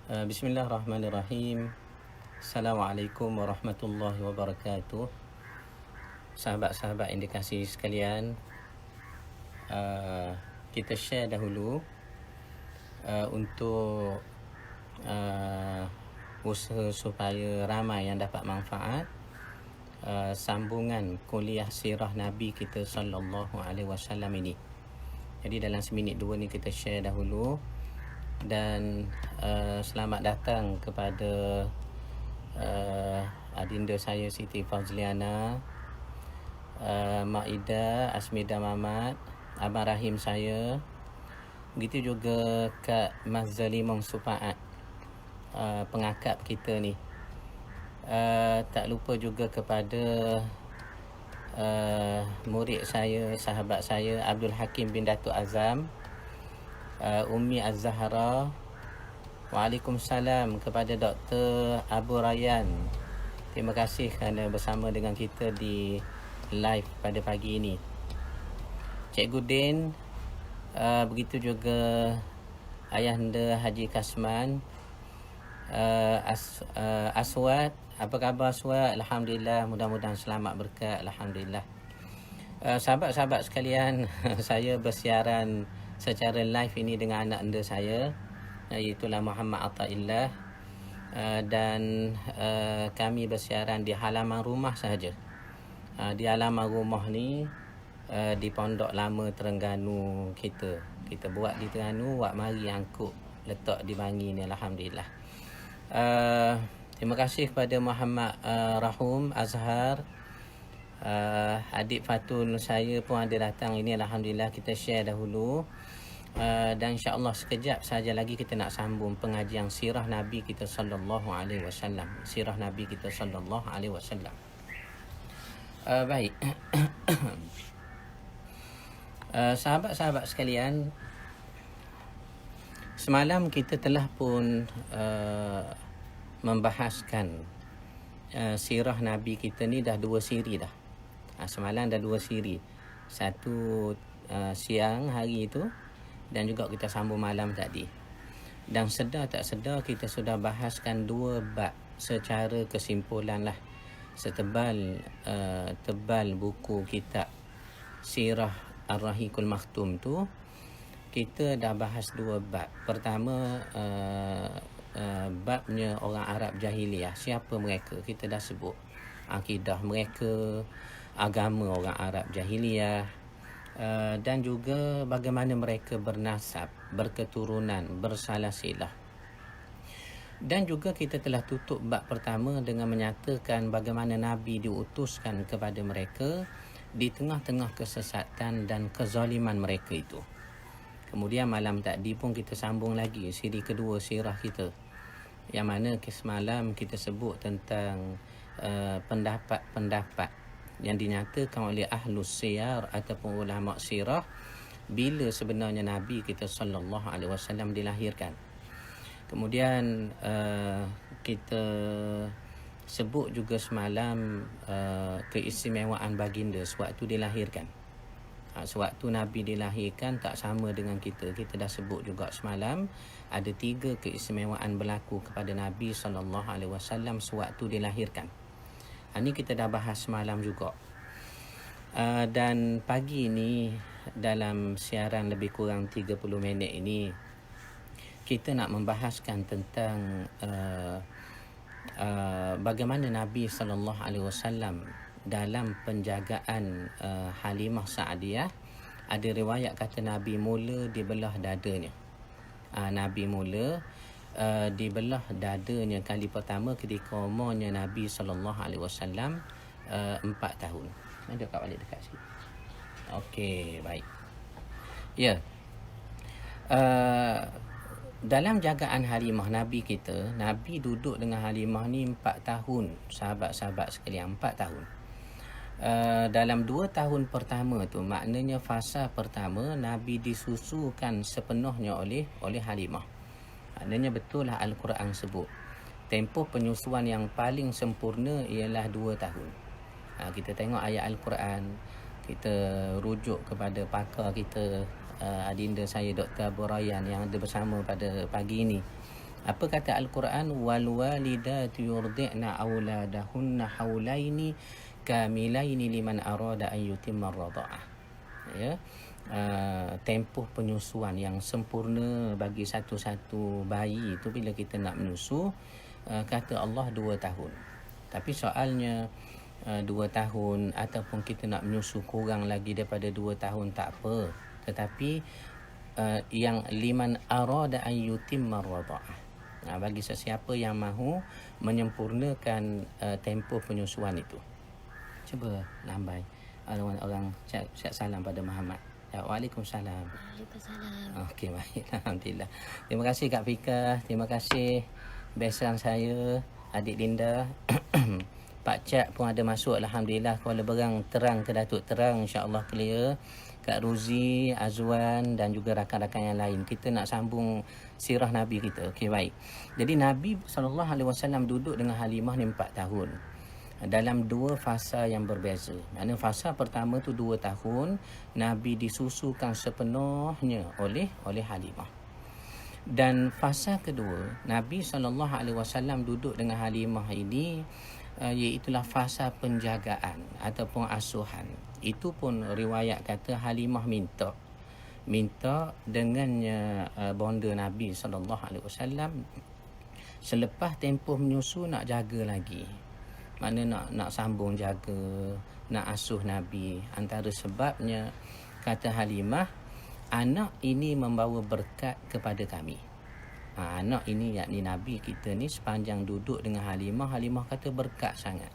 Bismillahirrahmanirrahim. Assalamualaikum warahmatullahi wabarakatuh. Sahabat-sahabat indikasi sekalian, kita share dahulu untuk usaha supaya ramai yang dapat manfaat sambungan kuliah sirah Nabi kita sallallahu alaihi wasallam ini. Jadi dalam seminit dua ni kita share dahulu. Dan selamat datang kepada adinda saya Siti Fazliana, Mak Ida, Asmida Mamat, Abang Rahim saya, begitu juga Kak Mas Zalimong Supaat, pengakap kita ni. Tak lupa juga kepada murid saya, sahabat saya Abdul Hakim bin Datuk Azam, Ummi Az-Zahra. Waalaikumsalam kepada Dr. Abu Rayyan. Terima kasih kerana bersama dengan kita di live pada pagi ini. Cikgu Din, begitu juga Ayahanda Haji Kasman, Aswad. Apa khabar Aswad? Alhamdulillah, mudah-mudahan selamat berkat. Alhamdulillah. Sahabat-sahabat sekalian, saya bersiaran secara live ini dengan anak anda saya, iaitulah Muhammad Athaillah, dan kami bersiaran di halaman rumah sahaja. Di halaman rumah ni, di Pondok Lama Terengganu kita buat di Terengganu, Wak Mari angkut letak di Bangi ni. Alhamdulillah. Terima kasih kepada Muhammad Rahum Azhar, adik Fatul saya pun ada datang ini. Alhamdulillah, kita share dahulu. Dan insya-Allah sekejap saja lagi kita nak sambung pengajian sirah Nabi kita sallallahu alaihi wasallam. Sirah Nabi kita sallallahu alaihi wasallam. Baik. Sahabat-sahabat sekalian, semalam kita telah pun membahaskan sirah Nabi kita ni dah 2 siri dah. Semalam dah 2 siri. Satu siang hari itu, dan juga kita sambung malam tadi. Dan sedar tak sedar kita sudah bahaskan 2 bab secara kesimpulan lah. Setebal tebal buku kitab Sirah Ar-Rahiqul Makhtum tu, kita dah bahas 2 bab. Pertama, babnya orang Arab jahiliyah. Siapa mereka? Kita dah sebut akidah mereka, agama orang Arab jahiliyah, dan juga bagaimana mereka bernasab, berketurunan, bersalasilah. Dan juga kita telah tutup bab pertama dengan menyatakan bagaimana Nabi diutuskan kepada mereka di tengah-tengah kesesatan dan kezaliman mereka itu. Kemudian malam tadi pun kita sambung lagi siri kedua sirah kita, yang mana semalam kita sebut tentang pendapat-pendapat yang dinyatakan oleh ahlus siyar ataupun ulama sirah bila sebenarnya Nabi kita sallallahu alaihi wasallam dilahirkan. Kemudian kita sebut juga semalam keistimewaan baginda sewaktu dilahirkan. Sewaktu Nabi dilahirkan tak sama dengan kita. Kita dah sebut juga semalam ada 3 keistimewaan berlaku kepada Nabi sallallahu alaihi wasallam sewaktu dilahirkan. Ini kita dah bahas semalam juga. Dan pagi ini dalam siaran lebih kurang 30 minit ini, kita nak membahaskan tentang bagaimana Nabi sallallahu alaihi wasallam dalam penjagaan Halimah Sa'diyah. Ada riwayat kata Nabi mula dibelah dadanya. Nabi mula dibelah dadanya kali pertama ketika umurnya Nabi sallallahu alaihi wasallam 4 tahun. Ada kat balik dekat sini. Okey, baik. Ya. Dalam jagaan Halimah Nabi kita, Nabi duduk dengan Halimah ni 4 tahun. Sahabat-sahabat sekalian, 4 tahun. Dalam 2 tahun pertama tu, maknanya fasa pertama Nabi disusukan sepenuhnya oleh Halimah. Maknanya betul lah Al-Quran sebut tempoh penyusuan yang paling sempurna ialah 2 tahun. Kita tengok ayat Al-Quran, kita rujuk kepada pakar kita, adinda saya Dr. Abu Rayyan yang ada bersama pada pagi ini. Apa kata Al-Quran? Wal walidatu yurdi'na auladahunna haulaini kamilaini liman arada an yutimma ar-radha'ah. Ya. Tempoh penyusuan yang sempurna bagi satu-satu bayi itu bila kita nak menyusu, kata Allah 2 tahun. Tapi soalnya 2 tahun ataupun kita nak menyusu kurang lagi daripada 2 tahun tak apa. Tetapi yang liman arada an yutimma ar-radha'ah, bagi sesiapa yang mahu menyempurnakan tempoh penyusuan itu. Cuba lambai orang cakap salam pada Muhammad. Ya, Waalaikumsalam. Waalaikumsalam. Okey, baik. Alhamdulillah. Terima kasih Kak Fika. Terima kasih besan saya, adik Linda. Pak Cak pun ada masuk. Alhamdulillah. Kuala Berang terang ke Datuk Terang. InsyaAllah clear. Kak Ruzi, Azwan dan juga rakan-rakan yang lain. Kita nak sambung sirah Nabi kita. Okey, baik. Jadi Nabi SAW duduk dengan Halimah ni 4 tahun. Dalam 2 fasa yang berbeza. Maksudnya fasa pertama tu 2 tahun, Nabi disusukan sepenuhnya oleh Halimah. Dan fasa kedua, Nabi SAW duduk dengan Halimah ini, iaitulah fasa penjagaan ataupun asuhan. Itu pun riwayat kata Halimah minta dengannya bonda Nabi SAW selepas tempoh menyusu nak jaga lagi. Mana nak sambung jaga, nak asuh Nabi. Antara sebabnya kata Halimah, anak ini membawa berkat kepada kami. Anak ini yakni Nabi kita ni sepanjang duduk dengan Halimah kata berkat sangat.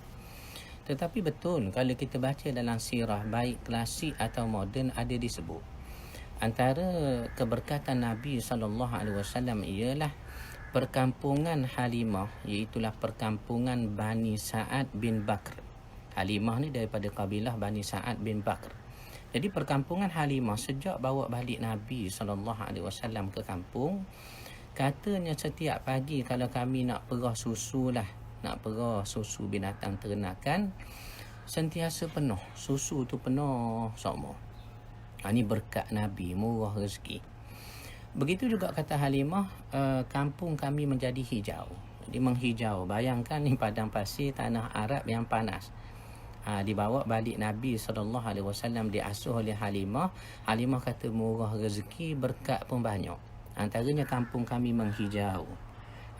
Tetapi betul kalau kita baca dalam sirah baik klasik atau moden ada disebut. Antara keberkatan Nabi SAW ialah perkampungan Halimah, iaitulah perkampungan Bani Sa'ad bin Bakr. Halimah ni daripada kabilah Bani Sa'ad bin Bakr. Jadi perkampungan Halimah sejak bawa balik Nabi SAW ke kampung, katanya setiap pagi kalau kami nak perah susu binatang ternakan, sentiasa penuh. Susu tu penuh semua. Ini berkat Nabi, murah rezeki. Begitu juga kata Halimah, kampung kami menjadi hijau. Jadi menghijau. Bayangkan ni padang pasir tanah Arab yang panas. Dibawa balik Nabi SAW, diasuh oleh Halimah. Halimah kata murah rezeki, berkat pun banyak. Antaranya kampung kami menghijau.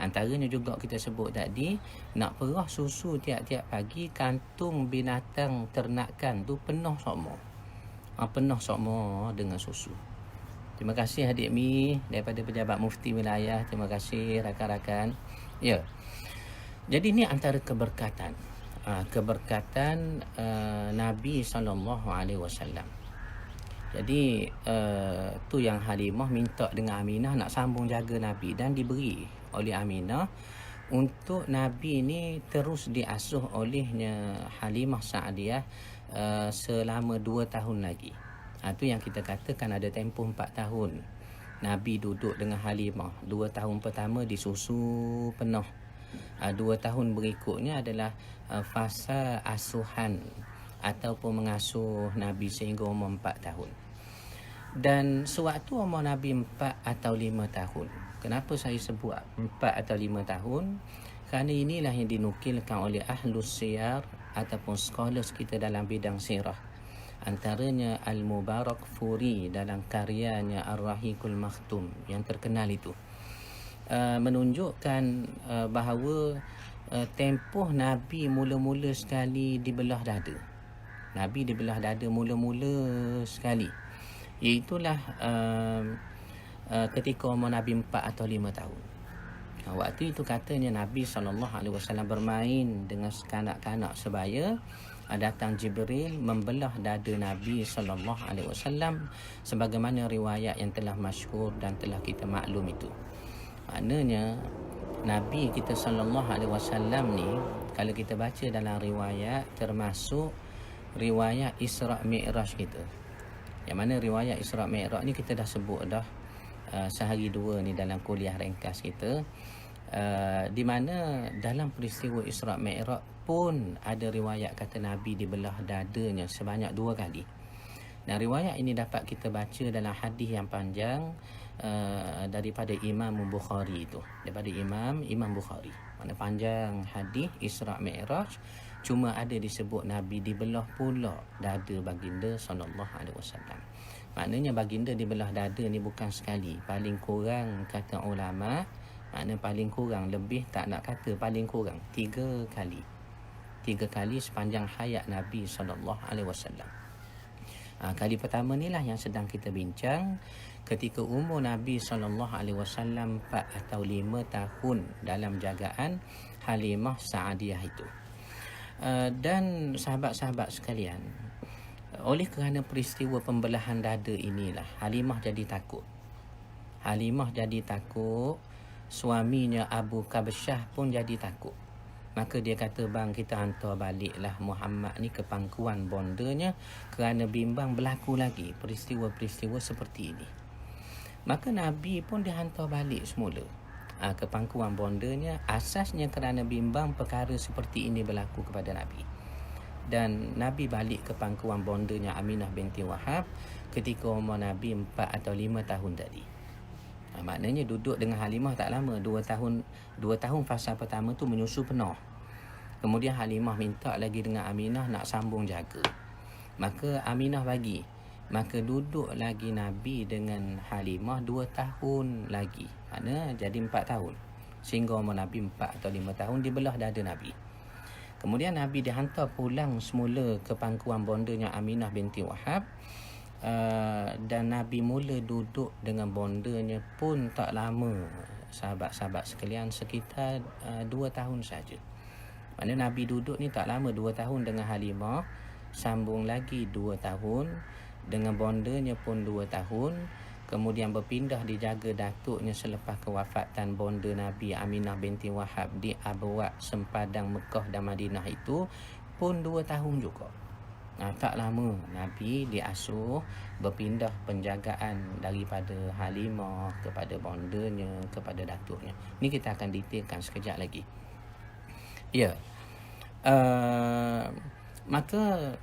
Antaranya juga kita sebut tadi, nak perah susu tiap-tiap pagi, kantung binatang ternakan tu penuh semua. Penuh semua dengan susu. Terima kasih adik Mi daripada Pejabat Mufti Wilayah. Terima kasih rakan-rakan. Ya. Jadi ini antara keberkatan. Keberkatan Nabi SAW. Jadi tu yang Halimah minta dengan Aminah nak sambung jaga Nabi, dan diberi oleh Aminah untuk Nabi ini terus diasuh olehnya Halimah Sa'diyah selama 2 tahun lagi. Itu yang kita katakan ada tempoh 4 tahun. Nabi duduk dengan Halimah. 2 tahun pertama disusu penuh. 2 tahun berikutnya adalah fasa asuhan ataupun mengasuh Nabi sehingga umur 4 tahun. Dan sewaktu umur Nabi 4 atau 5 tahun. Kenapa saya sebut 4 atau 5 tahun? Kerana inilah yang dinukilkan oleh Ahlus Siyar ataupun scholars kita dalam bidang sirah. Antaranya Al-Mubarakfuri dalam karyanya Ar-Rahiqul Makhtum yang terkenal itu. Menunjukkan bahawa tempoh Nabi mula-mula sekali dibelah dada. Nabi dibelah dada mula-mula sekali. Iaitulah ketika umur Nabi 4 atau 5 tahun. Waktu itu katanya Nabi SAW bermain dengan kanak-kanak sebaya. Datang Jibril membelah dada Nabi SAW sebagaimana riwayat yang telah masyhur dan telah kita maklum itu. Maknanya Nabi kita SAW ni, kalau kita baca dalam riwayat, termasuk riwayat Isra' Mi'raj kita. Yang mana riwayat Isra' Mi'raj ni kita dah sebut dah sehari dua ni dalam kuliah ringkas kita. Di mana dalam peristiwa Isra' Mi'raj pun ada riwayat kata Nabi dibelah dadanya sebanyak 2 kali. Dan riwayat ini dapat kita baca dalam hadis yang panjang daripada Imam Bukhari itu, daripada Imam Bukhari. Mana panjang hadis Isra Mi'raj, cuma ada disebut Nabi dibelah pula dada baginda sallallahu alaihi wasallam. Maknanya baginda dibelah dada ni bukan sekali, paling kurang kata ulama, makna paling kurang, lebih tak nak kata paling kurang 3 kali. 3 kali sepanjang hayat Nabi sallallahu alaihi wasallam. Kali pertama ni lah yang sedang kita bincang, ketika umur Nabi SAW 4 atau 5 tahun dalam jagaan Halimah Sa'adiyah itu. Dan sahabat-sahabat sekalian, oleh kerana peristiwa pembelahan dada inilah Halimah jadi takut. Suaminya Abu Kabsyah pun jadi takut. Maka dia kata, bang, kita hantar baliklah Muhammad ni ke pangkuan bondanya kerana bimbang berlaku lagi peristiwa-peristiwa seperti ini. Maka Nabi pun dihantar balik semula ke pangkuan bondanya, asasnya kerana bimbang perkara seperti ini berlaku kepada Nabi. Dan Nabi balik ke pangkuan bondanya Aminah binti Wahab ketika umur Nabi 4 atau 5 tahun tadi. Maknanya duduk dengan Halimah tak lama, 2 tahun fasa pertama tu menyusu penuh. Kemudian Halimah minta lagi dengan Aminah nak sambung jaga. Maka Aminah bagi. Maka duduk lagi Nabi dengan Halimah 2 tahun lagi. Maknanya jadi 4 tahun. Sehingga umur Nabi 4 atau 5 tahun dibelah dada Nabi. Kemudian Nabi dihantar pulang semula ke pangkuan bondanya Aminah binti Wahab. Dan Nabi mula duduk dengan bondanya pun tak lama, sahabat-sahabat sekalian, sekitar 2 tahun saja. Maknanya Nabi duduk ni tak lama, 2 tahun dengan Halimah, sambung lagi 2 tahun, dengan bondanya pun 2 tahun, kemudian berpindah dijaga datuknya selepas kewafatan bonda Nabi Aminah binti Wahab di Abwa' sempadan Mekah dan Madinah itu pun 2 tahun juga. Tak lama Nabi diasuh berpindah penjagaan daripada Halimah kepada bondanya, kepada datuknya. Ni kita akan detailkan sekejap lagi. Ya. Maka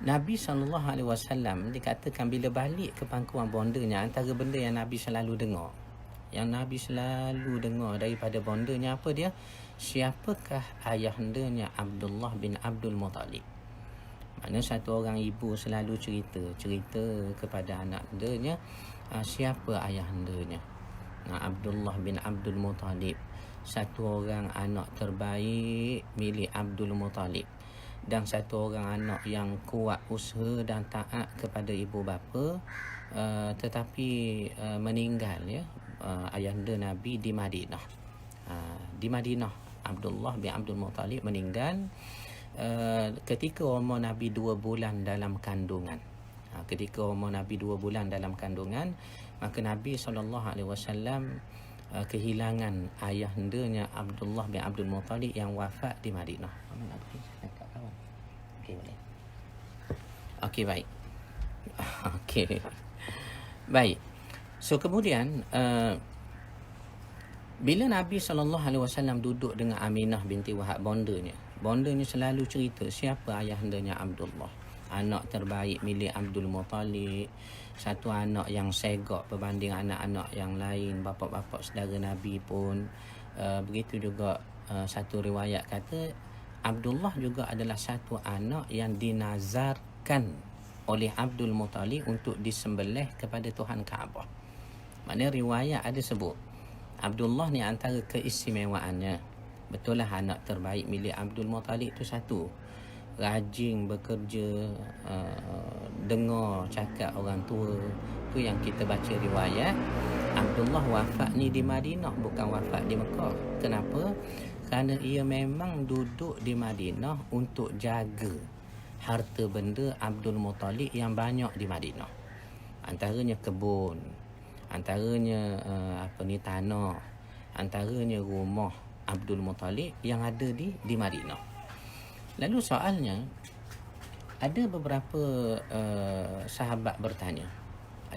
Nabi SAW dikatakan bila balik ke pangkuan bondanya, antara benda yang Nabi selalu dengar, daripada bondanya apa dia? Siapakah ayahandanya Abdullah bin Abdul Muttalib? Maknanya satu orang ibu selalu cerita kepada anak andanya, siapa ayahandanya. Abdullah bin Abdul Muttalib, satu orang anak terbaik milik Abdul Muttalib, dan satu orang anak yang kuat usaha dan taat kepada ibu bapa, tetapi meninggal ayahanda Nabi di Madinah. Di Madinah Abdullah bin Abdul Muttalib meninggal ketika umur Nabi 2 bulan dalam kandungan. Ketika umur Nabi 2 bulan dalam kandungan, maka Nabi SAW kehilangan ayahandanya Abdullah bin Abdul Muttalib yang wafat di Madinah. Okey, baik. Okey. Baik. So kemudian bila Nabi SAW duduk dengan Aminah binti Wahab, bondanya selalu cerita siapa ayahandanya Abdullah, anak terbaik milik Abdul Muttalib, satu anak yang segak berbanding anak-anak yang lain, bapa-bapa saudara Nabi pun. Begitu juga satu riwayat kata Abdullah juga adalah satu anak yang dinazarkan oleh Abdul Muttalib untuk disembelih kepada Tuhan Kaabah. Maknanya riwayat ada sebut Abdullah ni antara keistimewaannya, betul lah anak terbaik milik Abdul Muttalib tu satu, rajin bekerja, dengar cakap orang tua. Tu yang kita baca riwayat. Abdullah wafat ni di Madinah, bukan wafat di Mekah. Kenapa? Kerana ia memang duduk di Madinah untuk jaga harta benda Abdul Muttalib yang banyak di Madinah. Antaranya kebun, antaranya tanah, antaranya rumah Abdul Muttalib yang ada di Madinah. Lalu soalnya, ada beberapa sahabat bertanya.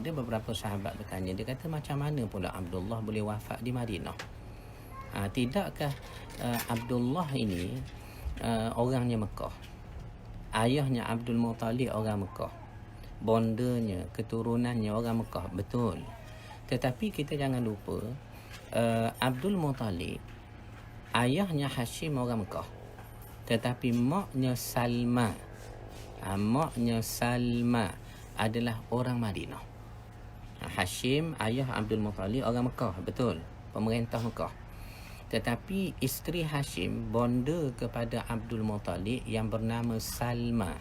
Dia kata, macam mana pula Abdullah boleh wafat di Madinah? Tidakkah Abdullah ini orangnya Mekah? Ayahnya Abdul Muttalib orang Mekah, bondanya, keturunannya orang Mekah, betul. Tetapi kita jangan lupa Abdul Muttalib ayahnya Hashim orang Mekah, tetapi maknya Salma, maknya Salma adalah orang Madinah. Hashim ayah Abdul Muttalib orang Mekah, betul, pemerintah Mekah. Tetapi isteri Hashim bonda kepada Abdul Muttalib yang bernama Salma.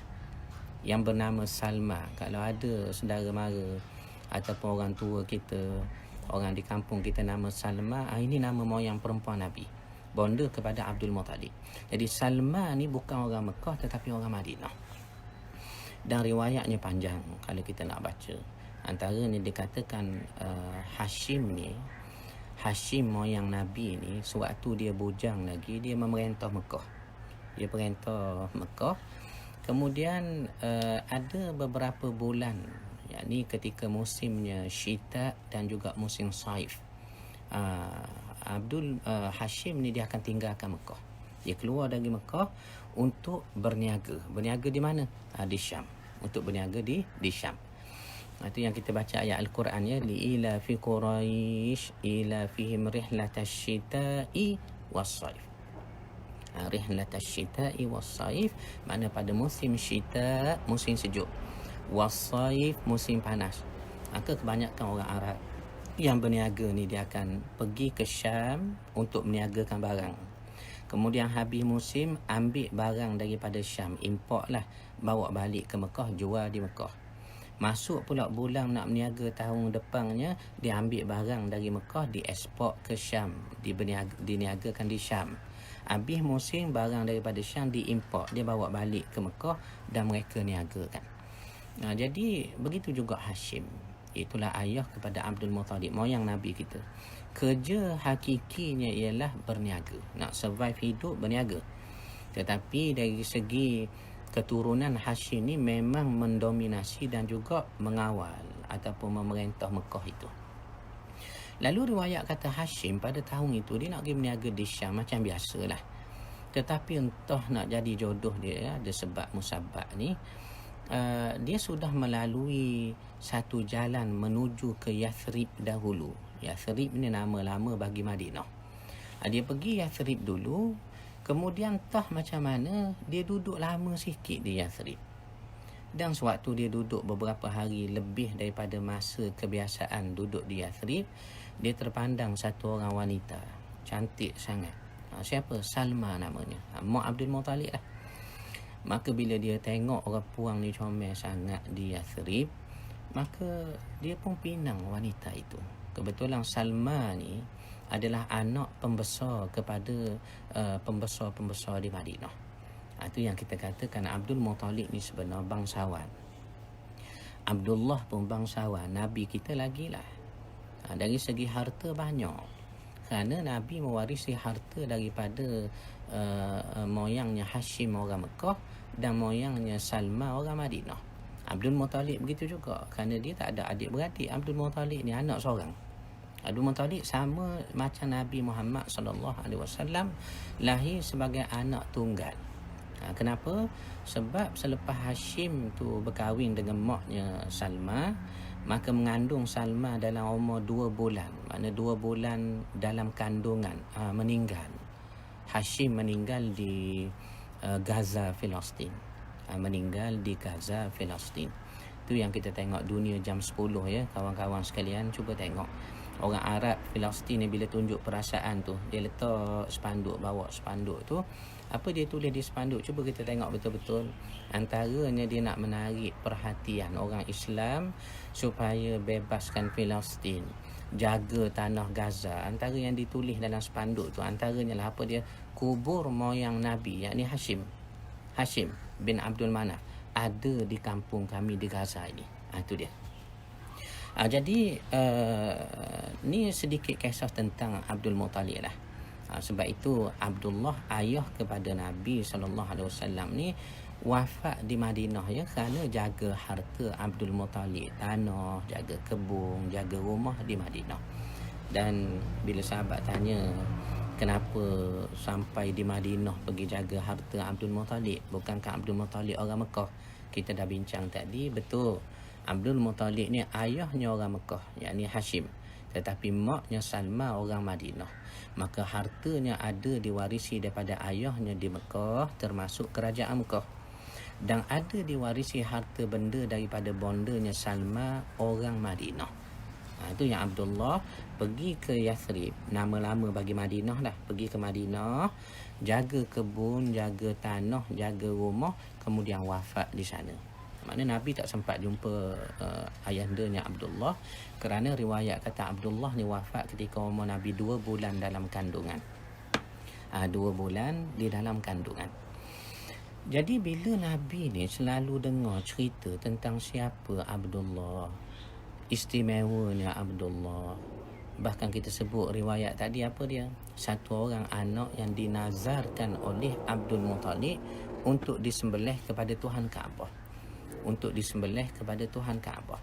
Kalau ada saudara mara ataupun orang tua kita, orang di kampung kita nama Salma, ini nama moyang perempuan Nabi, bonda kepada Abdul Muttalib. Jadi Salma ni bukan orang Mekah tetapi orang Madinah. Dan riwayatnya panjang kalau kita nak baca. Antaranya dikatakan Hashim moyang Nabi ni, sewaktu dia bujang lagi, dia memerintah Mekah. Kemudian ada beberapa bulan, yakni ketika musimnya syita dan juga musim saif, Hashim ni dia akan tinggalkan Mekah. Dia keluar dari Mekah untuk berniaga. Berniaga di mana? Di Syam. Untuk berniaga di Syam. Itu yang kita baca ayat Al-Quran ya, li'ila fi Quraish ila fihim rihlatash syita'i was-saif. Rihlatash syita'i was-saif makna pada musim syita, musim sejuk, was-saif, musim panas. Maka kebanyakan orang Arab yang berniaga ni dia akan pergi ke Syam untuk meniagakan barang. Kemudian habis musim, ambil barang daripada Syam, import lah, bawa balik ke Mekah, jual di Mekah. Masuk pula bulan nak meniaga tahun depannya, dia ambil barang dari Mekah, dieksport ke Syam, diniagakan di Syam. Habis musim, barang daripada Syam diimport, dia bawa balik ke Mekah dan mereka niagakan. Jadi begitu juga Hashim. Itulah ayah kepada Abdul Muttalib, moyang Nabi kita. Kerja hakikinya ialah berniaga, nak survive hidup berniaga. Tetapi dari segi keturunan Hashim ni memang mendominasi dan juga mengawal ataupun memerintah Mekah itu. Lalu riwayat kata Hashim pada tahun itu dia nak pergi berniaga di Syam macam biasalah. Tetapi entah nak jadi jodoh dia, ada sebab musabab ni, dia sudah melalui satu jalan menuju ke Yathrib dahulu. Yathrib ni nama lama bagi Madinah. Dia pergi Yathrib dulu, kemudian entah macam mana dia duduk lama sikit di Yathrib. Dan sewaktu dia duduk beberapa hari lebih daripada masa kebiasaan duduk di Yathrib, dia terpandang satu orang wanita cantik sangat. Siapa? Salma namanya, mak Abdul Muttalib lah. Maka bila dia tengok orang puang ni comel sangat di Yathrib, maka dia pun pinang wanita itu. Kebetulan Salma ni adalah anak pembesar kepada pembesar-pembesar di Madinah. Itu yang kita katakan Abdul Muttalib ni sebenar bangsawan. Abdullah pun bangsawan, Nabi kita lagi lah. Dari segi harta banyak. Kerana Nabi mewarisi harta daripada moyangnya Hashim orang Mekah dan moyangnya Salma orang Madinah. Abdul Muttalib begitu juga, kerana dia tak ada adik-beradik. Abdul Muttalib ni anak seorang. Abdul Muttalib sama macam Nabi Muhammad SAW, lahir sebagai anak tunggal. Kenapa? Sebab selepas Hashim tu berkahwin dengan maknya Salma, maka mengandung Salma dalam umur 2 bulan. Maknanya 2 bulan dalam kandungan, meninggal. Hashim meninggal di Gaza, Palestin. Meninggal di Gaza, Palestin. Itu yang kita tengok dunia jam 10 ya, kawan-kawan sekalian, cuba tengok. Orang Arab Palestin ni bila tunjuk perasaan tu, dia letak spanduk, bawa spanduk tu. Apa dia tulis di spanduk? Cuba kita tengok betul-betul. Antaranya dia nak menarik perhatian orang Islam supaya bebaskan Palestin, jaga tanah Gaza. Antara yang ditulis dalam spanduk tu, antaranya lah apa dia? Kubur moyang Nabi, yakni Hashim bin Abdul Manaf ada di kampung kami di Gaza ini. Itu dia. Jadi ni sedikit kisah tentang Abdul Muttalib lah. Sebab itu Abdullah ayah kepada Nabi SAW ni wafat di Madinah ya, kerana jaga harta Abdul Muttalib, tanah, jaga kebun, jaga rumah di Madinah. Dan bila sahabat tanya kenapa sampai di Madinah pergi jaga harta Abdul Muttalib, bukankah Abdul Muttalib orang Mekah? Kita dah bincang tadi, betul. Abdul Muttalib ni ayahnya orang Mekah, yakni Hashim. tetapi maknya Salma orang Madinah. Maka hartanya ada diwarisi daripada ayahnya di Mekah, termasuk kerajaan Mekah. Dan ada diwarisi harta benda daripada bondanya Salma orang Madinah. Itu yang Abdullah pergi ke Yathrib, nama lama bagi Madinah lah. Pergi ke Madinah, jaga kebun, jaga tanah, jaga rumah, kemudian wafat di sana. Maknanya Nabi tak sempat jumpa ayahandanya Abdullah, kerana riwayat kata Abdullah ni wafat ketika umur Nabi 2 bulan dalam kandungan. 2 bulan di dalam kandungan. Jadi bila Nabi ni selalu dengar cerita tentang siapa Abdullah, istimewanya Abdullah, bahkan kita sebut riwayat tadi apa dia? Satu orang anak yang dinazarkan oleh Abdul Muttalib untuk disembelih kepada Tuhan Kaabah. Untuk disembelih kepada Tuhan Kaabah.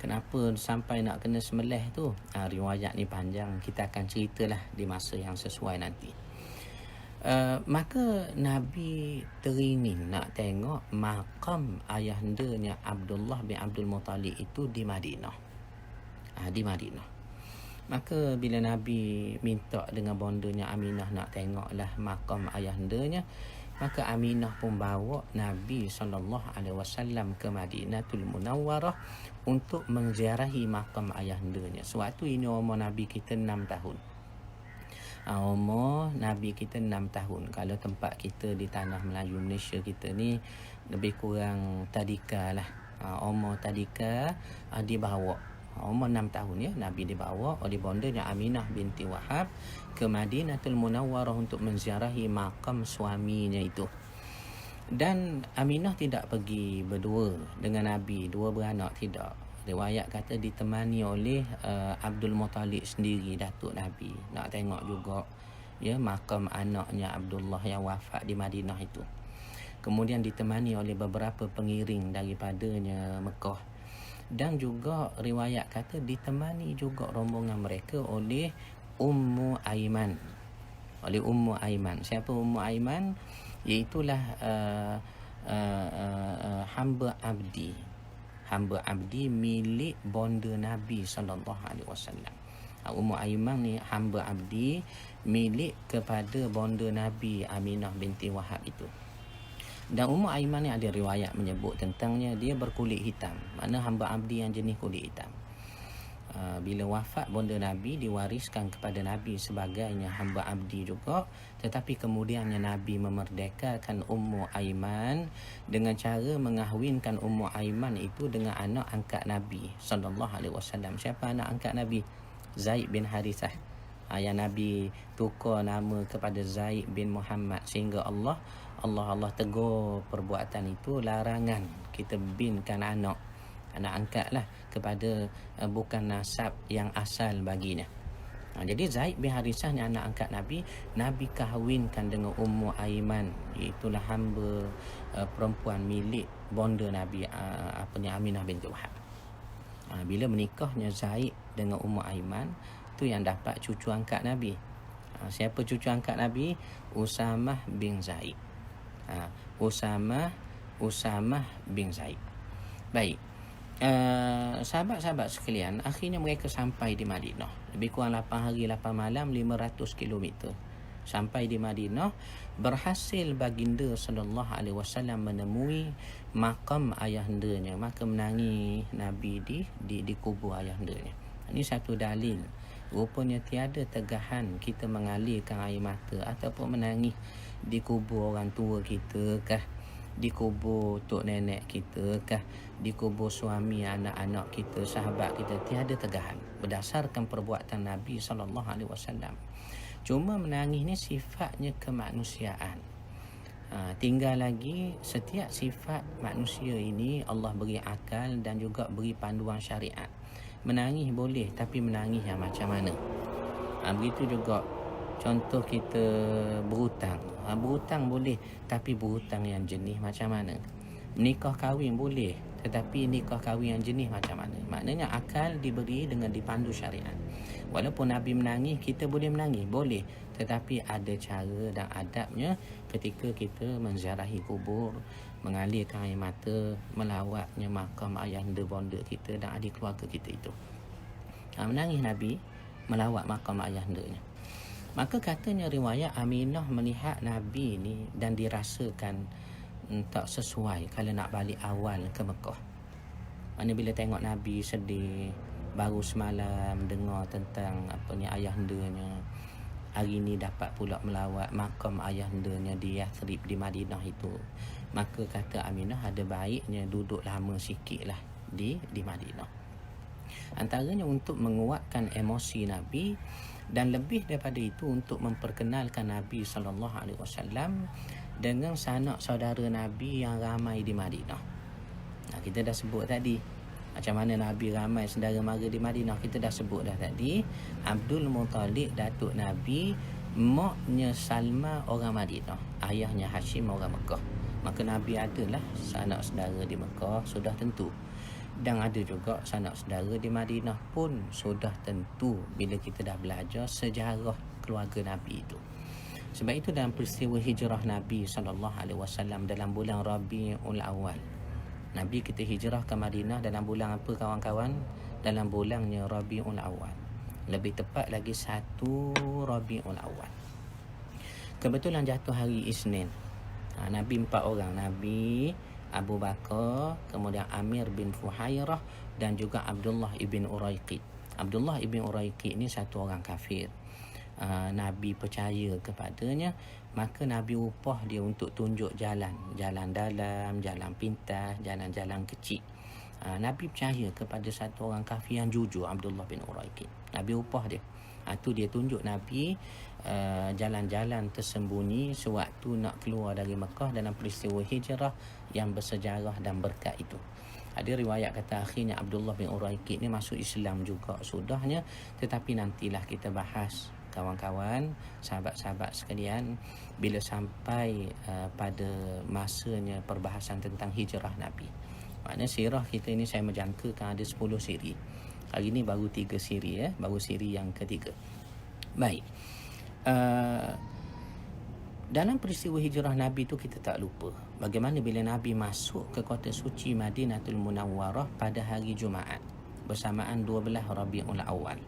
Kenapa sampai nak kena sembelih tu? Riwayat ni panjang, kita akan ceritalah di masa yang sesuai nanti. Maka Nabi teringin nak tengok makam ayahandanya Abdullah bin Abdul Muttalib itu di Madinah. Di Madinah. Maka bila Nabi minta dengan bondanya Aminah nak tengoklah makam ayahandanya, maka Aminah pun bawa Nabi SAW ke Madinatul Munawwarah untuk menziarahi makam ayahandanya. Sewaktu ini umur Nabi kita 6 tahun. Umur Nabi kita 6 tahun. Kalau tempat kita di tanah Melayu Malaysia kita ni lebih kurang tadika lah. Umur tadika dibawa. Umur 6 tahun ya, Nabi dibawa oleh bondanya Aminah binti Wahab ke Madinatul Munawwarah untuk menziarahi makam suaminya itu. Dan Aminah tidak pergi berdua dengan Nabi, dua beranak, tidak. Riwayat kata ditemani oleh Abdul Muttalib sendiri, datuk Nabi, nak tengok juga ya makam anaknya Abdullah yang wafat di Madinah itu. Kemudian ditemani oleh beberapa pengiring daripadanya Mekah. Dan juga riwayat kata ditemani juga rombongan mereka oleh Ummu Aiman. Oleh Ummu Aiman. Siapa Ummu Aiman? Iaitulah hamba abdi. Hamba abdi milik bonda Nabi SAW. Ummu Aiman ni hamba abdi milik kepada bonda Nabi Aminah binti Wahab itu. Dan Ummu Aiman ni ada riwayat menyebut tentangnya, dia berkulit hitam. Mana hamba abdi yang jenis kulit hitam. Bila wafat bonda Nabi, diwariskan kepada Nabi sebagainya hamba abdi juga. Tetapi kemudiannya Nabi memerdekakan Ummu Aiman dengan cara mengahwinkan Ummu Aiman itu dengan anak angkat Nabi SAW. Siapa anak angkat Nabi? Zaid bin Harithah. Yang Nabi tukar nama kepada Zaid bin Muhammad, sehingga Allah tegur perbuatan itu, larangan kita binkan anak angkat lah kepada bukan nasab yang asal baginya. Jadi Zaid bin Harithah ni anak angkat Nabi. Nabi kahwinkan dengan Ummu Aiman, itulah hamba perempuan milik bonda Nabi Aminah binti Wahab. Bila menikahnya Zaid dengan Ummu Aiman, tu yang dapat cucu angkat Nabi. Siapa cucu angkat Nabi? Usamah bin Zaid. Usamah bin Zaid. Baik. Sahabat-sahabat sekalian, akhirnya mereka sampai di Madinah. Lebih kurang 8 hari 8 malam, 500 km. Sampai di Madinah, berhasil baginda sallallahu alaihi wasallam menemui makam ayahandanya. Maka menangis Nabi di kubur ayahandanya. Ini satu dalil. Rupanya tiada tegahan kita mengalirkan air mata ataupun menangis di kubur orang tua kita kah, di kubur tok nenek kita kah, di kubur suami anak-anak kita, sahabat kita. Tiada tegahan berdasarkan perbuatan Nabi SAW. Cuma menangis ni sifatnya kemanusiaan. Tinggal lagi setiap sifat manusia ini Allah beri akal dan juga beri panduan syariat. Menangis boleh, tapi menangis yang macam mana? Begitu juga contoh kita berhutang. Berhutang boleh, tapi berhutang yang jenis macam mana? Nikah kahwin boleh, tetapi nikah kahwin yang jenis macam mana? Maknanya akal diberi dengan dipandu syariat. Walaupun Nabi menangis, kita boleh menangis, boleh, tetapi ada cara dan adabnya ketika kita menziarahi kubur, mengalirkan air mata, melawatnya makam ayahanda bonda kita dan adik keluarga kita itu. Menangis Nabi melawat makam ayahandanya. Maka katanya riwayat Aminah melihat Nabi ni dan dirasakan tak sesuai kalau nak balik awal ke Mekah. Mana bila tengok Nabi sedih, baru semalam dengar tentang ayahandanya, hari ni dapat pula melawat makam ayahandanya di Yathrib di Madinah itu. Maka kata Aminah ada baiknya duduk lama sikit lah di Madinah. Antaranya untuk menguatkan emosi Nabi dan lebih daripada itu untuk memperkenalkan Nabi SAW dengan sanak saudara Nabi yang ramai di Madinah. Kita dah sebut tadi macam mana Nabi ramai saudara mara di Madinah. Kita dah sebut dah tadi, Abdul Muttalib datuk Nabi, maknya Salma orang Madinah, ayahnya Hashim orang Mekah. Maka Nabi adalah sanak saudara di Mekah sudah tentu. Dan ada juga sanak saudara di Madinah pun sudah tentu bila kita dah belajar sejarah keluarga Nabi itu. Sebab itu dalam peristiwa hijrah Nabi SAW dalam bulan Rabiul Awal, Nabi kita hijrah ke Madinah dalam bulan apa kawan-kawan? Dalam bulannya Rabiul Awal. Lebih tepat lagi 1 Rabiul Awal. Kebetulan jatuh hari Isnin. Nabi 4 orang. Nabi, Abu Bakar, kemudian Amir bin Fuhairah dan juga Abdullah ibn Uraiqid. Abdullah ibn Uraiqid ni satu orang kafir. Nabi percaya kepadanya, maka Nabi upah dia untuk tunjuk jalan dalam, jalan pintas, jalan-jalan kecil. Nabi percaya kepada satu orang kafir yang jujur, Abdullah bin Uraiqid. Nabi upah dia. Tu dia tunjuk Nabi jalan-jalan tersembunyi sewaktu nak keluar dari Mekah dalam peristiwa hijrah yang bersejarah dan berkat itu. Ada riwayat kata akhirnya Abdullah bin Uraiqid ni masuk Islam juga sudahnya, tetapi nantilah kita bahas kawan-kawan, sahabat-sahabat sekalian, bila sampai pada masanya perbahasan tentang hijrah Nabi. Maknanya sirah kita ini saya menjangkakan ada 10 siri. Hari ini baru 3 siri, baru siri yang ketiga. Baik. Dalam peristiwa hijrah Nabi itu kita tak lupa bagaimana bila Nabi masuk ke kota suci Madinatul Munawwarah pada hari Jumaat bersamaan 12 Rabiul Awal.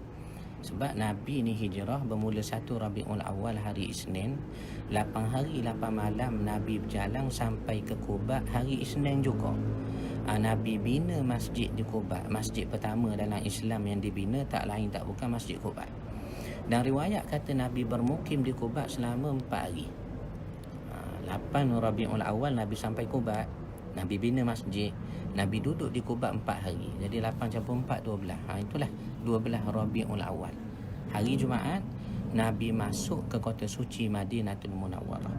Sebab Nabi ni hijrah bermula 1 Rabiul Awal hari Isnin, 8 hari 8 malam Nabi berjalan sampai ke Quba hari Isnin juga. Nabi bina masjid di Quba. Masjid pertama dalam Islam yang dibina tak lain tak bukan Masjid Quba. Dan riwayat kata Nabi bermukim di Quba selama 4 hari. 8 Rabiul Awal Nabi sampai Quba, Nabi bina masjid, Nabi duduk di Quba 4 hari. Jadi 8 campur 4 12. Itulah 12 Rabiul Awal. Hari Jumaat Nabi masuk ke kota suci Madinatul Munawwarah.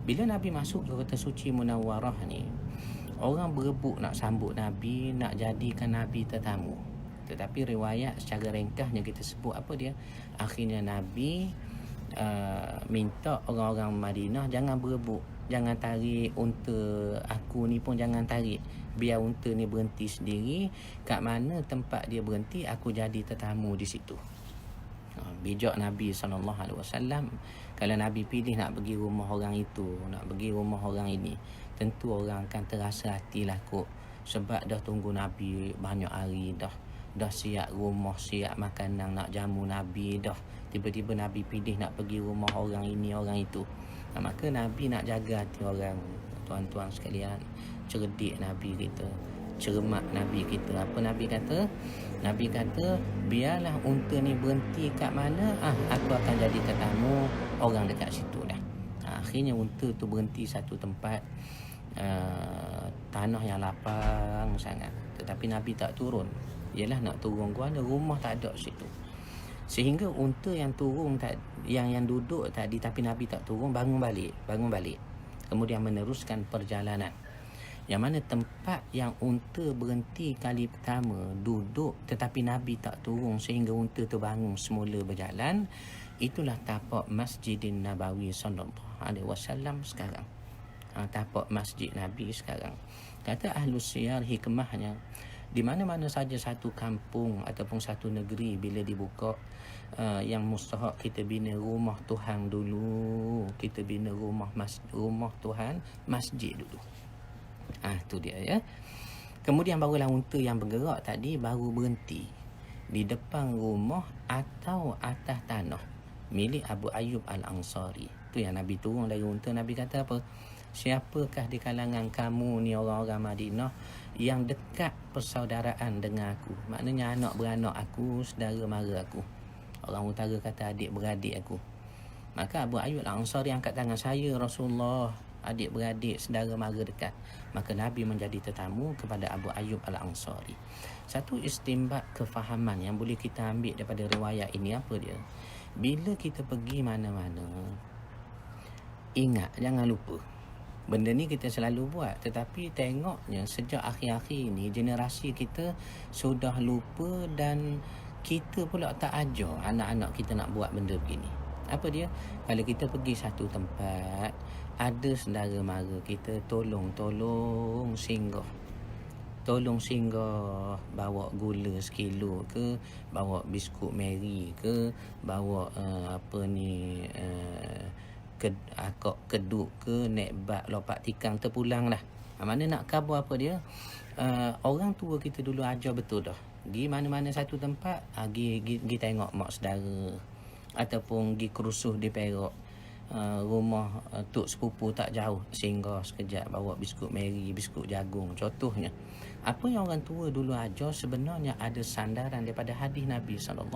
Bila Nabi masuk ke kota suci Munawwarah ni, orang berebut nak sambut Nabi, nak jadikan Nabi tetamu. Tetapi riwayat secara ringkasnya kita sebut apa dia? Akhirnya Nabi minta orang-orang Madinah jangan berebut, jangan tarik unta aku ni pun jangan tarik. Biar unta ni berhenti sendiri. Kat mana tempat dia berhenti, aku jadi tetamu di situ. Bijak Nabi SAW. Kalau Nabi pilih nak pergi rumah orang itu, nak pergi rumah orang ini, tentu orang akan terasa hatilah kot. Sebab dah tunggu Nabi banyak hari dah siap rumah, siap makanan, nak jamu Nabi dah. Tiba-tiba Nabi pilih nak pergi rumah orang ini, orang itu. Maka Nabi nak jaga hati orang. Tuan-tuan sekalian, cerdik Nabi kita, cermat Nabi kita. Apa Nabi kata? Nabi kata, biarlah unta ni berhenti kat mana, aku akan jadi tetamu orang dekat situ dah. Akhirnya unta tu berhenti satu tempat, tanah yang lapang sangat. Tetapi Nabi tak turun. Ialah nak turun gua, ada rumah tak ada situ. Sehingga unta yang turun yang duduk tadi tapi Nabi tak turun, bangun balik. Kemudian meneruskan perjalanan. Yang mana tempat yang unta berhenti kali pertama duduk tetapi Nabi tak turun sehingga unta tu bangun semula berjalan, itulah tapak Masjidin Nabawi sallallahu alaihi wasallam sekarang. Tapak masjid Nabi sekarang. Kata Ahlus Siyar hikmahnya, di mana-mana saja satu kampung ataupun satu negeri bila dibuka, yang mustahak kita bina rumah Tuhan dulu, kita bina rumah Tuhan, masjid dulu. Tu dia ya. Kemudian barulah unta yang bergerak tadi baru berhenti. di depan rumah atau atas tanah milik Abu Ayyub Al-Ansari. Tu yang Nabi turun dari unta. Nabi kata apa? Siapakah di kalangan kamu ni orang-orang Madinah yang dekat persaudaraan dengan aku? Maknanya anak beranak aku, saudara mara aku. Orang utara kata adik beradik aku. Maka Abu Ayyub Al-Ansari angkat tangan, saya Rasulullah, adik beradik, saudara mara dekat. Maka Nabi menjadi tetamu kepada Abu Ayyub Al-Ansari. Satu istimbat kefahaman yang boleh kita ambil daripada riwayat ini apa dia? Bila kita pergi mana-mana, ingat, jangan lupa. Benda ni kita selalu buat, tetapi tengoknya sejak akhir-akhir ini generasi kita sudah lupa dan kita pula tak ajar anak-anak kita nak buat benda begini. Apa dia? Kalau kita pergi satu tempat, ada saudara mara kita, tolong singgah. Tolong singgah, bawa gula sekilo ke, bawa biskut Mary ke, bawa akak keduk ke, naik bak lopak tikang terpulang lah. Mana nak khabar apa dia? Orang tua kita dulu ajar betul dah. Gi mana-mana satu tempat, gi tengok mak saudara, ataupun gi kerusuh di Perak, rumah tok sepupu tak jauh, singgah sekejap, bawa biskut Mary, biskut jagung contohnya. Apa yang orang tua dulu ajar sebenarnya ada sandaran daripada hadis Nabi SAW.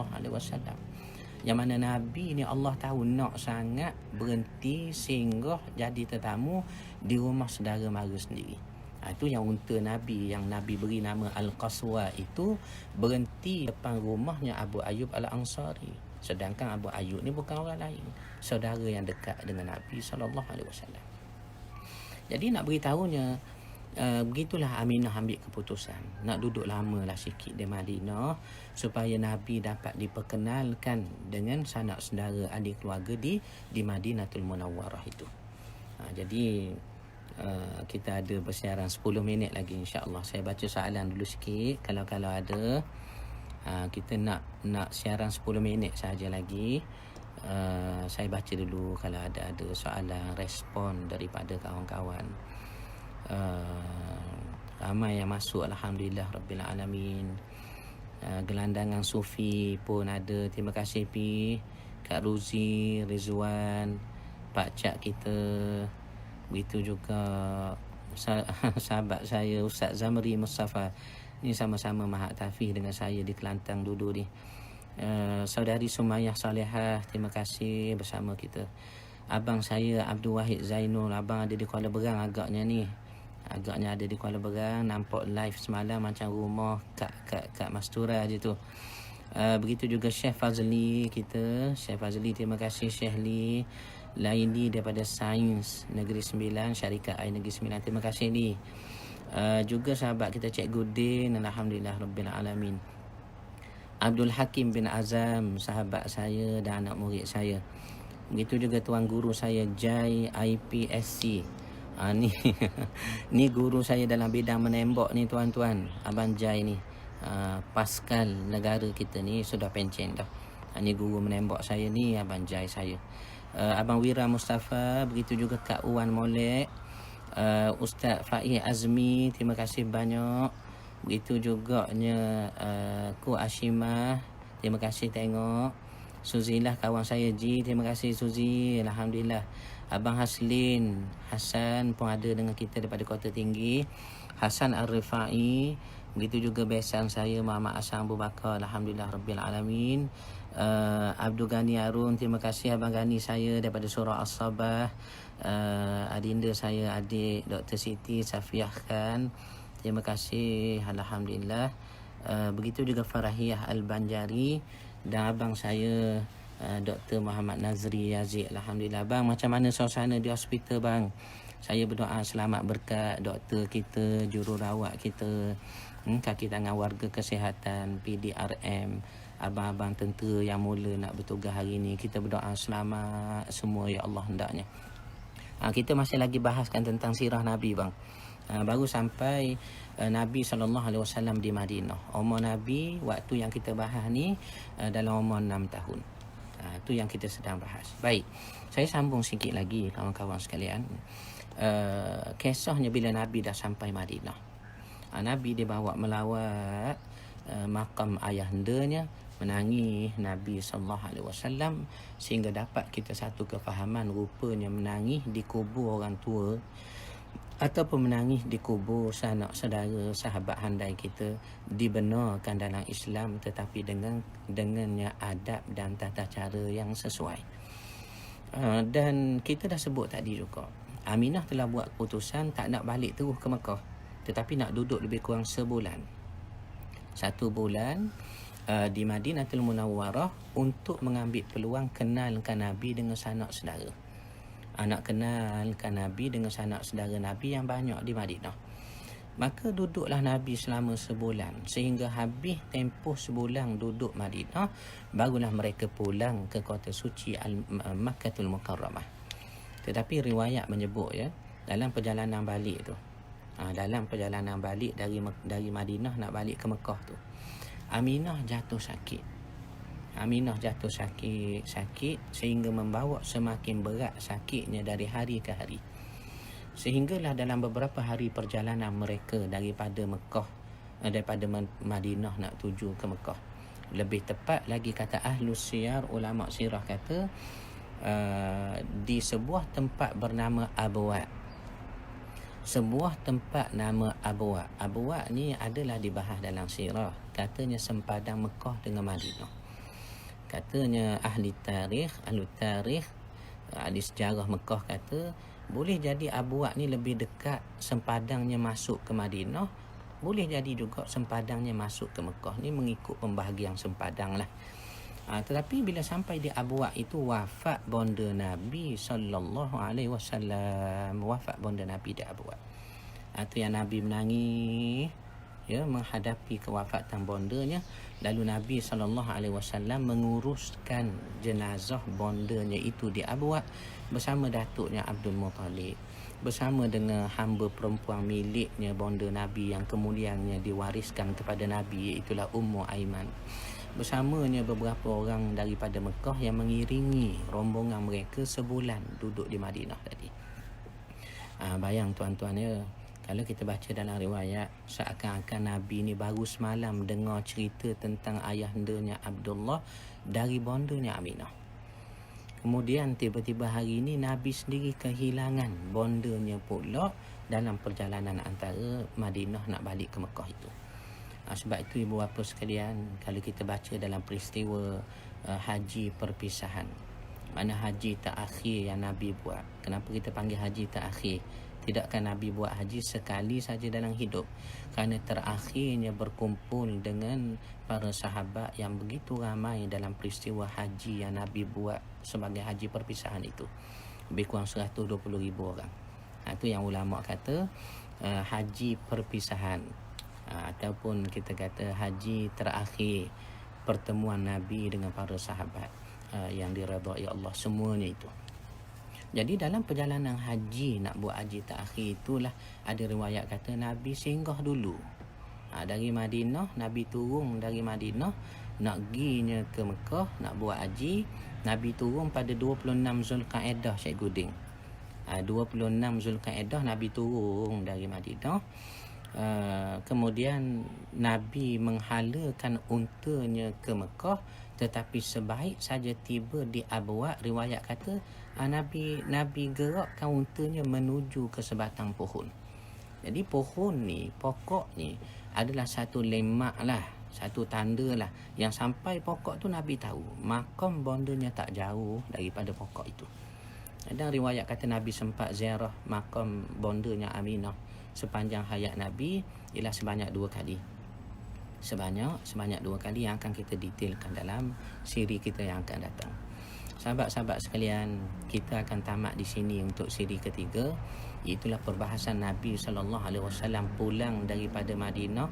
Yang mana Nabi ni Allah tahu nak sangat berhenti singgah jadi tetamu di rumah saudara mara sendiri. Itu yang unta Nabi, yang Nabi beri nama Al-Qaswa itu, berhenti depan rumahnya Abu Ayyub Al-Ansari. Sedangkan Abu Ayyub ni bukan orang lain, saudara yang dekat dengan Nabi SAW. Jadi nak beritahunya, begitulah Aminah ambil keputusan nak duduk lamalah sikit di Madinah supaya Nabi dapat diperkenalkan dengan sanak saudara ahli keluarga di Madinatul Munawwarah itu. Jadi kita ada bersiaran 10 minit lagi insya-Allah. Saya baca soalan dulu sikit kalau ada. Kita nak siaran 10 minit saja lagi. Saya baca dulu kalau ada soalan, respon daripada kawan-kawan. Ramai yang masuk, alhamdulillah rabbil alamin. Gelandangan Sufi pun ada. Terima kasih Pi, Kak Ruzi, Rizwan, Pak Cak kita. Begitu juga sahabat saya Ustaz Zamri Mustafa. Ini sama-sama Mahat Tafiz dengan saya di Kelantan dulu ni. Saudari Sumayyah Salihah, terima kasih bersama kita. Abang saya Abdul Wahid Zainul, abang ada di Kuala Berang agaknya ada di Kuala Berang. Nampak live semalam macam rumah Kak Mastura je tu. Begitu juga Syekh Fazli kita. Syekh Fazli, terima kasih. Syekh Li Laini daripada Sains Negeri Sembilan, Syarikat Air Negeri Sembilan, terima kasih Li. Juga sahabat kita Cikgu Din, alhamdulillah rabbil alamin. Abdul Hakim bin Azam, sahabat saya dan anak murid saya. Begitu juga tuan guru saya Jai IPSC. Ni guru saya dalam bidang menembak ni tuan-tuan. Abang Jai ni, Pascal negara kita ni sudah pencen dah. Ni guru menembak saya ni, Abang Jai saya. Abang Wira Mustafa, begitu juga Kak Uwan Molek, Ustaz Faiz Azmi, terima kasih banyak. Begitu juga Ku Ashimah, terima kasih tengok. Suzilah kawan saya Ji, terima kasih Suzi, alhamdulillah. Abang Haslin Hasan pun ada dengan kita daripada Kota Tinggi. Hasan Ar-Rifai, begitu juga besan saya Muhammad Asam Abu Bakar, alhamdulillah rabbil alamin. Abdul Ghani Arun, terima kasih Abang Ghani saya daripada Surah As-Sabah. Adinda saya adik Dr. Siti Safiah Khan, terima kasih, alhamdulillah. Begitu juga Farahiyah Al-Banjari dan abang saya Dr. Muhammad Nazri Yazid, alhamdulillah. Bang, macam mana suasana di hospital bang? Saya berdoa selamat berkat doktor kita, jururawat kita, kaki tangan warga kesihatan, PDRM, abang-abang tentera yang mula nak bertugas hari ini. Kita berdoa selamat semua ya Allah hendaknya. Kita masih lagi bahaskan tentang sirah Nabi bang. Baru sampai Nabi SAW di Madinah. Umur Nabi waktu yang kita bahas ni dalam umur 6 tahun. Itu yang kita sedang bahas. Baik, saya sambung sikit lagi kawan-kawan sekalian. Kisahnya bila Nabi dah sampai Madinah. Nabi dia bawa melawat makam ayahandanya, menangis Nabi sallallahu alaihi wasallam, sehingga dapat kita satu kefahaman, rupanya menangis di kubur orang tua ataupun menangis di kubur sanak saudara sahabat handai kita dibenarkan dalam Islam, tetapi dengannya adab dan tata cara yang sesuai. Dan kita dah sebut tadi juga, Aminah telah buat keputusan tak nak balik terus ke Mekah, tetapi nak duduk lebih kurang sebulan. 1 bulan di Madinatul Munawwarah untuk mengambil peluang kenalkan Nabi dengan sanak saudara. Nak kenalkan Nabi dengan sanak saudara Nabi yang banyak di Madinah. Maka duduklah Nabi selama sebulan, sehingga habis tempoh sebulan duduk Madinah, barulah mereka pulang ke kota suci Makkatul Mukarramah. Tetapi riwayat menyebut dalam perjalanan balik tu, dalam perjalanan balik dari Madinah nak balik ke Mekah tu, Aminah jatuh sakit. Aminah jatuh sakit sehingga membawa semakin berat sakitnya dari hari ke hari. Sehinggalah dalam beberapa hari perjalanan mereka daripada Madinah nak tuju ke Mekah. Lebih tepat lagi kata Ahlus Siyar, ulama sirah kata di sebuah tempat bernama Abwa'. Sebuah tempat nama Abwa'. Abwa' ni adalah dibahas dalam sirah. Katanya sempadan Mekah dengan Madinah. Katanya ahli tarikh, ahli sejarah Mekah kata boleh jadi Abwa' ni lebih dekat sempadannya masuk ke Madinah, boleh jadi juga sempadannya masuk ke Mekah. Ni mengikut pembahagian sempadan lah. Tetapi bila sampai di Abwa' itu, wafat bonda Nabi sallallahu alaihi wasallam. Wafat bonda Nabi di Abwa'. Itu yang Nabi menangis menghadapi kewafatan bondanya. Lalu Nabi sallallahu alaihi wasallam menguruskan jenazah bondanya itu di Abwa' bersama datuknya Abdul Muttalib, bersama dengan hamba perempuan miliknya bonda Nabi yang kemudiannya diwariskan kepada Nabi, iaitulah Ummu Aiman. Bersamanya beberapa orang daripada Mekah yang mengiringi rombongan mereka sebulan duduk di Madinah tadi. Bayang tuan-tuan kalau kita baca dalam riwayat, seakan-akan Nabi ni baru semalam dengar cerita tentang ayahandanya Abdullah dari bondanya Aminah. Kemudian tiba-tiba hari ini Nabi sendiri kehilangan bondanya pula dalam perjalanan antara Madinah nak balik ke Mekah itu. Sebab itu ibu bapa sekalian, kalau kita baca dalam peristiwa haji perpisahan, mana haji terakhir yang Nabi buat. Kenapa kita panggil haji terakhir? Tidakkah Nabi buat haji sekali saja dalam hidup? Kerana terakhirnya berkumpul dengan para sahabat yang begitu ramai dalam peristiwa haji yang Nabi buat sebagai haji perpisahan itu. Lebih kurang 120,000 orang. Itu yang ulama kata haji perpisahan, ataupun kita kata haji terakhir, pertemuan Nabi dengan para sahabat yang diredai Allah semuanya itu. Jadi dalam perjalanan haji, nak buat haji terakhir itulah ada riwayat kata Nabi singgah dulu. Dari Madinah, Nabi turun dari Madinah nak ginya ke Mekah nak buat haji. Nabi turun pada 26 Zulkaidah, Syekh Guding. 26 Zulkaidah Nabi turun dari Madinah. Kemudian Nabi menghalakan untanya ke Mekah, tetapi sebaik saja tiba di Abwa', riwayat kata Nabi gerakkan untanya menuju ke sebatang pohon. Jadi pohon ni, pokok ni adalah satu lemak lah, satu tanda lah, yang sampai pokok tu Nabi tahu makam bondanya tak jauh daripada pokok itu. Dan riwayat kata Nabi sempat ziarah makam bondanya Aminah sepanjang hayat Nabi ialah sebanyak 2 kali. Sebanyak 2 kali yang akan kita detailkan dalam siri kita yang akan datang. Sahabat-sahabat sekalian, kita akan tamat di sini untuk siri ketiga. Itulah perbahasan Nabi SAW pulang daripada Madinah,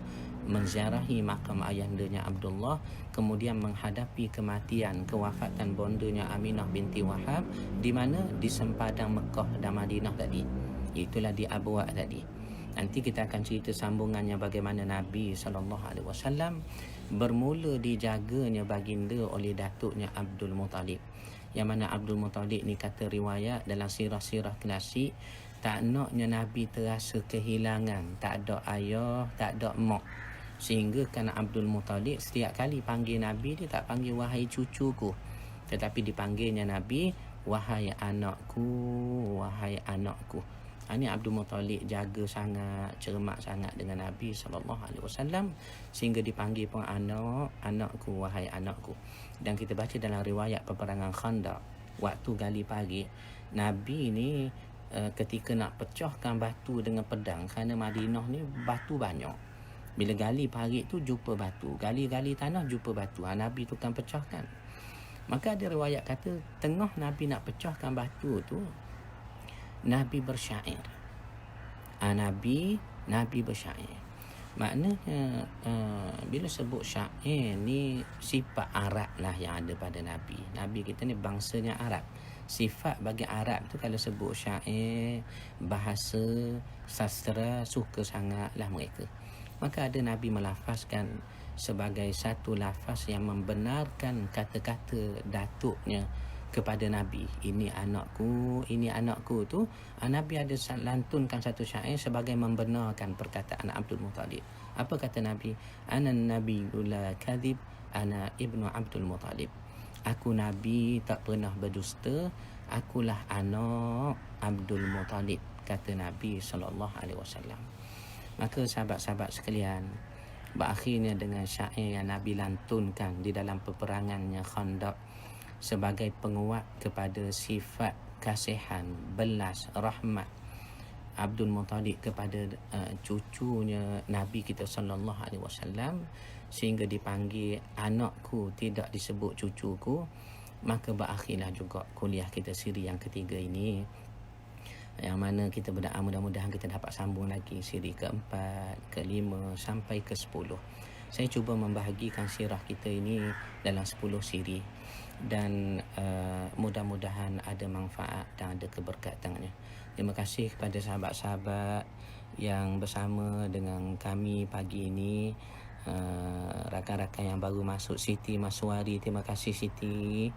menziarahi makam ayahandanya Abdullah, kemudian menghadapi kematian, kewafatan bondanya Aminah binti Wahab, di mana di sempadan Mekah dan Madinah tadi. Itulah di Abwa' tadi. Nanti kita akan cerita sambungannya bagaimana Nabi SAW bermula dijaganya baginda oleh datuknya Abdul Muttalib. Yang mana Abdul Muttalib ni kata riwayat dalam sirah-sirah klasik, tak naknya Nabi terasa kehilangan, tak ada ayah, tak ada mak. Sehingga kan Abdul Muttalib setiap kali panggil Nabi, dia tak panggil wahai cucuku, tetapi dipanggilnya Nabi wahai anakku, wahai anakku. Ini Abdul Muttalib jaga sangat, cermat sangat dengan Nabi SAW, sehingga dipanggil pun anakku, wahai anakku. Dan kita baca dalam riwayat peperangan Khandaq, waktu gali pagi, Nabi ni ketika nak pecahkan batu dengan pedang, kerana Madinah ni batu banyak. Bila gali parit tu jumpa batu, gali-gali tanah jumpa batu, Nabi tu kan pecahkan. Maka ada riwayat kata tengah Nabi nak pecahkan batu tu, Nabi bersyair. Nabi bersyair. Maknanya bila sebut syair ni, sifat Arab lah yang ada pada Nabi. Nabi kita ni bangsanya Arab. Sifat bagi Arab tu kalau sebut syair, bahasa, sastra, suka sangat lah mereka. Maka ada Nabi melafazkan sebagai satu lafaz yang membenarkan kata-kata datuknya kepada Nabi. Ini anakku tu. Nabi ada lantunkan satu syair sebagai membenarkan perkataan Abdul Muttalib. Apa kata Nabi? Ana nabiyyu la kadhib, ana ibnu Abdul Muttalib. Aku Nabi tak pernah berdusta, akulah anak Abdul Muttalib, kata Nabi SAW. Maka sahabat-sahabat sekalian, berakhirnya dengan syair yang Nabi lantunkan di dalam peperangannya Khandaq sebagai penguat kepada sifat kasihan, belas, rahmat Abdul Muttalib kepada cucunya Nabi kita SAW, sehingga dipanggil anakku, tidak disebut cucuku. Maka berakhirlah juga kuliah kita siri yang ketiga ini, yang mana kita berdoa mudah-mudahan kita dapat sambung lagi siri keempat, kelima sampai ke-10. Saya cuba membahagikan sirah kita ini dalam 10 siri, dan mudah-mudahan ada manfaat dan ada keberkatannya. Terima kasih kepada sahabat-sahabat yang bersama dengan kami pagi ini. Rakan-rakan yang baru masuk, Siti Maswari, terima kasih Siti.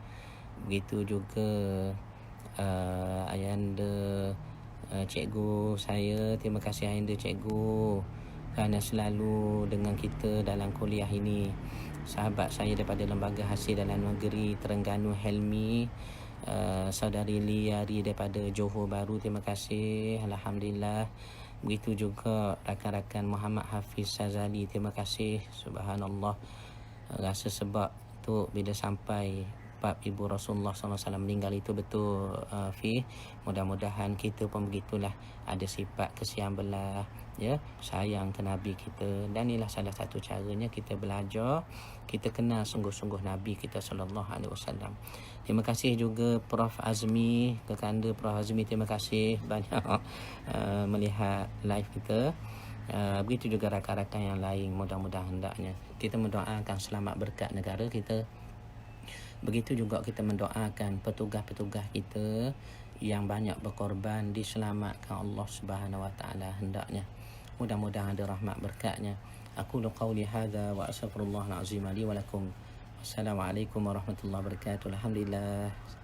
Begitu juga Ayanda cikgu saya, terima kasih Ayanda cikgu kerana selalu dengan kita dalam kuliah ini. Sahabat saya daripada Lembaga Hasil Dalam Negeri Terengganu, Helmi, saudari Liari daripada Johor Bahru, terima kasih, alhamdulillah. Begitu juga rakan-rakan Muhammad Hafiz Sazali, terima kasih. Subhanallah, rasa sebab tu bila sampai bab ibu Rasulullah SAW meninggal itu betul, Fi. Mudah-mudahan kita pun begitulah, ada sifat kesian belah, ya, sayang ke Nabi kita. Dan inilah salah satu caranya kita belajar, kita kenal sungguh-sungguh Nabi kita SAW. Terima kasih juga Prof Azmi, kekanda Prof Azmi, terima kasih banyak melihat live kita. Begitu juga rakan-rakan yang lain, mudah-mudahan hendaknya kita mendoakan selamat berkat negara kita. Begitu juga kita mendoakan petugas-petugas kita yang banyak berkorban, diselamatkan Allah Subhanahu Wa Taala hendaknya. Mudah-mudahan ada rahmat berkatnya. Aku qauli hadza wa astaghfirullahal azim li wa lakum. Assalamualaikum warahmatullahi wabarakatuh. Alhamdulillah.